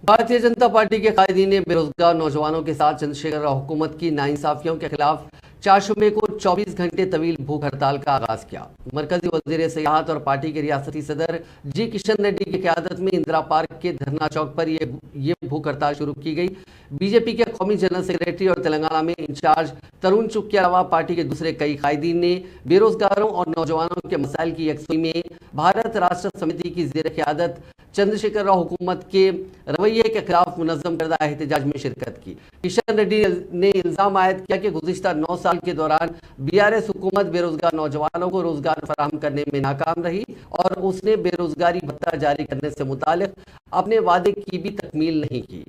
Bharatiya Janata party के कायदीन ने बेरोजगार नौजवानों के साथ चंद्रशेखर हुकूमत की नाइंसाफियों के खिलाफ 4 मई को 24 घंटे तवील भूख हड़ताल का आगाज किया। मरकजी वजीर सियाहत और पार्टी के रियासती सदर जी किशन रेड्डी की क़यादत में इंदिरा पार्क के धरना चौक पर ये भूख हड़ताल शुरू की गई। बीजेपी के कौमी जनरल सेक्रेटरी और तेलंगाना में इंचार्ज तरुण चुग के अलावा पार्टी के दूसरे कई कायदीन ने बेरोजगारों और नौजवानों के मसाइल की यकसुई में भारत राष्ट्र समिति की ज़ेर क़यादत चंद्रशेखर राव हुकूमत के रवैये के खिलाफ मुनज़्ज़म करदा एहतजाज में शिरकत की। किशन रेड्डी ने इल्ज़ाम आयद किया कि गुज़िश्ता 9 साल के दौरान बीआरएस हुकूमत बेरोजगार नौजवानों को रोजगार फराहम करने में नाकाम रही और उसने बेरोजगारी भत्ता जारी करने से मुतालिक अपने वादे की भी तकमील नहीं की।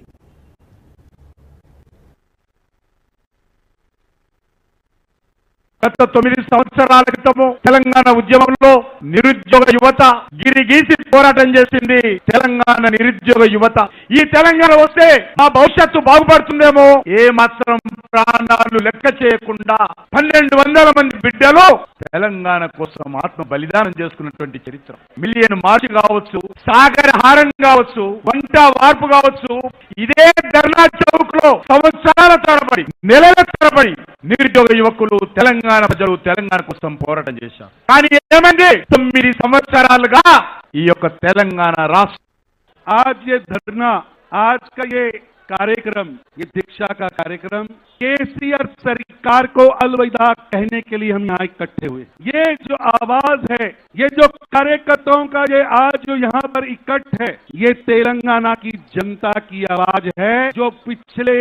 గత 9 సంవత్సరాల క్రితము తెలంగాణ ఉద్యమంలో నిరుద్యోగ యువత గిరిగీసి పోరాటం చేసింది. తెలంగాణ నిరుద్యోగ యువత ఈ తెలంగాణ వస్తే మా భవిష్యత్తు బాగుపడుతుందేమో ఏ మాత్రం ప్రాణాలు లెక్క చేయకుండా 1200 మంది బిడ్డలు తెలంగాణ కోసం ఆత్మ బలిదానం చేసుకున్నటువంటి చరిత్ర. మిలియన్ మార్చ్ కావచ్చు, సాగర్ హారం కావచ్చు, వంట వార్పు కావచ్చు, ఇదే ధర్నా చౌక్ లో సంవత్సరాల తరబడి నెలల తరబడి నిరుద్యోగ యువకులు తెలంగాణ ప్రజలు తెలంగాణ కోసం పోరాటం చేశారు. కానీ ఏమండి 9 సంవత్సరాలుగా ఈ యొక్క తెలంగాణ రాష్ట్ర आज ये धरना, आज का ये कार्यक्रम, ये दीक्षा का कार्यक्रम केसीआर सरकार को अलविदा कहने के लिए हम यहाँ इकट्ठे हुए। ये जो आवाज है, ये जो कार्यकर्ताओं का ये आज जो यहाँ पर इकट्ठ है, ये तेलंगाना की जनता की आवाज है जो पिछले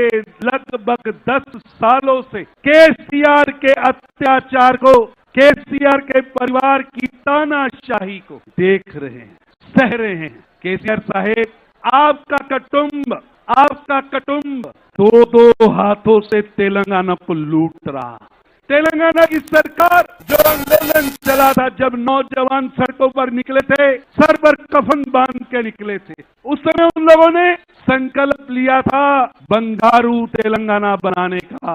लगभग 10 सालों से केसीआर के अत्याचार को, केसीआर के परिवार की तानाशाही को देख रहे हैं, सह रहे हैं। केसीआर साहेब, आपका कुटुंब दो हाथों से तेलंगाना को लूट रहा। तेलंगाना की सरकार जो आंदोलन चला था, जब नौजवान सड़कों पर निकले थे, सर पर कफन बांध के निकले थे, उस समय उन लोगों ने संकल्प लिया था बंगारू तेलंगाना बनाने का।